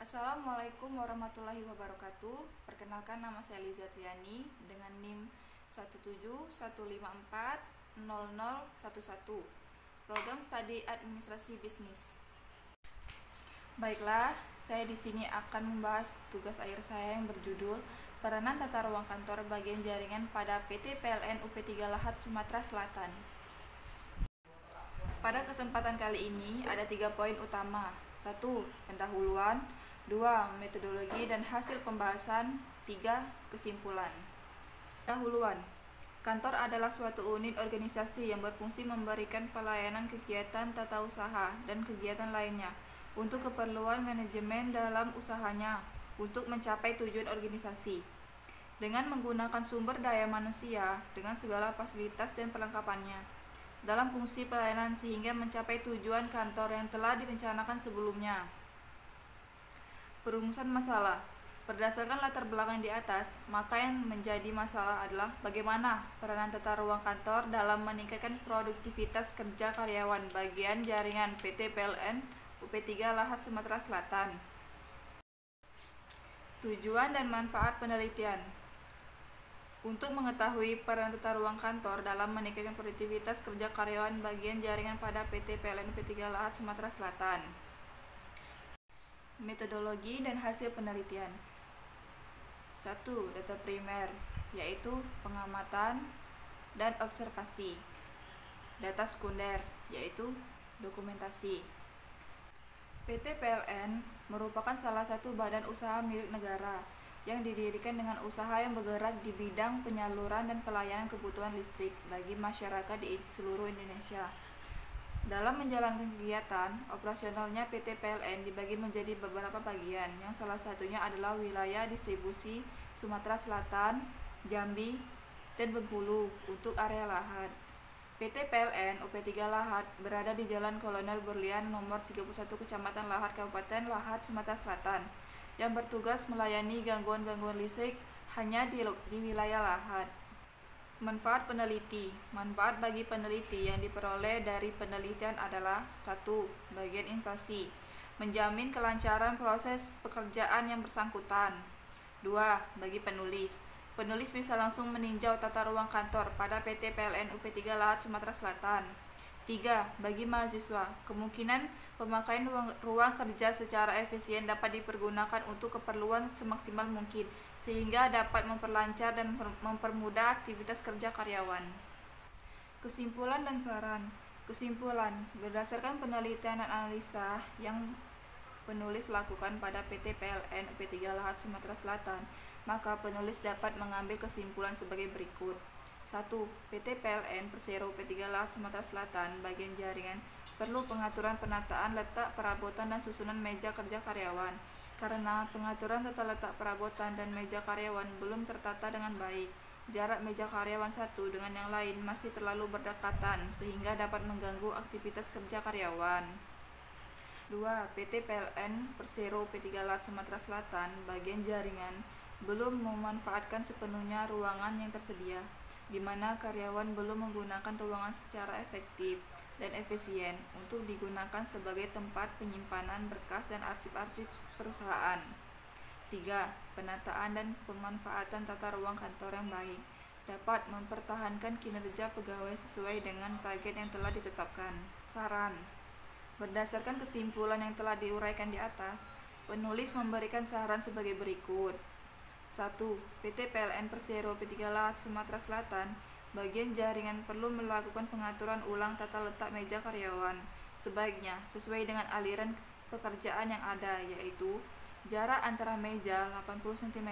Assalamualaikum warahmatullahi wabarakatuh. Perkenalkan, nama saya Liza Triani dengan NIM 171540011. Program Studi Administrasi Bisnis. Baiklah, saya di sini akan membahas tugas akhir saya yang berjudul Peranan Tata Ruang Kantor Bagian Jaringan pada PT PLN UP3 Lahat Sumatera Selatan. Pada kesempatan kali ini ada 3 poin utama. 1. Pendahuluan. 2. Metodologi dan hasil pembahasan. 3. Kesimpulan. Pendahuluan. Kantor adalah suatu unit organisasi yang berfungsi memberikan pelayanan kegiatan tata usaha dan kegiatan lainnya untuk keperluan manajemen dalam usahanya untuk mencapai tujuan organisasi dengan menggunakan sumber daya manusia dengan segala fasilitas dan perlengkapannya dalam fungsi pelayanan sehingga mencapai tujuan kantor yang telah direncanakan sebelumnya. Perumusan masalah. Berdasarkan latar belakang di atas, maka yang menjadi masalah adalah bagaimana peranan tata ruang kantor dalam meningkatkan produktivitas kerja karyawan bagian jaringan PT PLN UP3 Lahat Sumatera Selatan. Tujuan dan manfaat penelitian. Untuk mengetahui peran tata ruang kantor dalam meningkatkan produktivitas kerja karyawan bagian jaringan pada PT PLN UP3 Lahat Sumatera Selatan. Metodologi dan hasil penelitian. 1. Data primer, yaitu pengamatan dan observasi. Data sekunder, yaitu dokumentasi. PT PLN merupakan salah satu badan usaha milik negara yang didirikan dengan usaha yang bergerak di bidang penyaluran dan pelayanan kebutuhan listrik bagi masyarakat di seluruh Indonesia. Dalam menjalankan kegiatan, operasionalnya PT PLN dibagi menjadi beberapa bagian, yang salah satunya adalah wilayah distribusi Sumatera Selatan, Jambi, dan Bengkulu untuk area Lahat. PT PLN UP3 Lahat berada di Jalan Kolonel Berlian nomor 31 Kecamatan Lahat, Kabupaten Lahat, Sumatera Selatan, yang bertugas melayani gangguan-gangguan listrik hanya di wilayah Lahat. Manfaat peneliti. Manfaat bagi peneliti yang diperoleh dari penelitian adalah 1. Bagian inflasi, menjamin kelancaran proses pekerjaan yang bersangkutan. 2. Bagi penulis. Penulis bisa langsung meninjau tata ruang kantor pada PT PLN UP3 Lahat Sumatera Selatan. 3. Bagi mahasiswa, kemungkinan pemakaian ruang kerja secara efisien dapat dipergunakan untuk keperluan semaksimal mungkin, sehingga dapat memperlancar dan mempermudah aktivitas kerja karyawan. Kesimpulan dan saran. Kesimpulan, berdasarkan penelitian dan analisa yang penulis lakukan pada PT PLN UP3 Lahat Sumatera Selatan, maka penulis dapat mengambil kesimpulan sebagai berikut. 1. PT PLN Persero UP3 Lahat Sumatera Selatan bagian jaringan perlu pengaturan penataan letak perabotan dan susunan meja kerja karyawan, karena pengaturan tata letak perabotan dan meja karyawan belum tertata dengan baik. Jarak meja karyawan satu dengan yang lain masih terlalu berdekatan sehingga dapat mengganggu aktivitas kerja karyawan. 2. PT PLN Persero UP3 Lahat Sumatera Selatan bagian jaringan belum memanfaatkan sepenuhnya ruangan yang tersedia, di mana karyawan belum menggunakan ruangan secara efektif dan efisien untuk digunakan sebagai tempat penyimpanan berkas dan arsip-arsip perusahaan. 3. Penataan dan pemanfaatan tata ruang kantor yang baik dapat mempertahankan kinerja pegawai sesuai dengan target yang telah ditetapkan. Saran. Berdasarkan kesimpulan yang telah diuraikan di atas, penulis memberikan saran sebagai berikut. 1. PT PLN Persero UP3 Lahat Sumatera Selatan bagian jaringan perlu melakukan pengaturan ulang tata letak meja karyawan, sebaiknya sesuai dengan aliran pekerjaan yang ada, yaitu jarak antara meja 80 cm.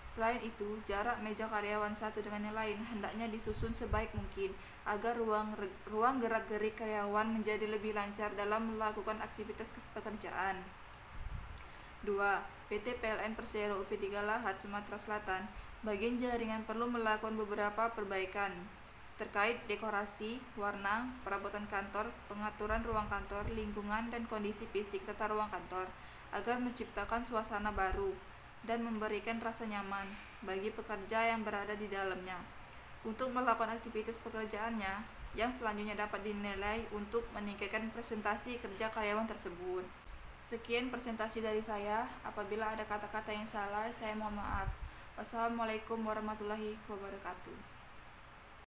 Selain itu, jarak meja karyawan satu dengan yang lain hendaknya disusun sebaik mungkin agar ruang gerak-gerik karyawan menjadi lebih lancar dalam melakukan aktivitas pekerjaan. 2. PT PLN Persero UP3 Lahat Sumatera Selatan bagian jaringan perlu melakukan beberapa perbaikan terkait dekorasi, warna, perabotan kantor, pengaturan ruang kantor, lingkungan, dan kondisi fisik tata ruang kantor agar menciptakan suasana baru dan memberikan rasa nyaman bagi pekerja yang berada di dalamnya untuk melakukan aktivitas pekerjaannya yang selanjutnya dapat dinilai untuk meningkatkan presentasi kerja karyawan tersebut. Sekian presentasi dari saya. Apabila ada kata-kata yang salah, saya mohon maaf. Wassalamualaikum warahmatullahi wabarakatuh.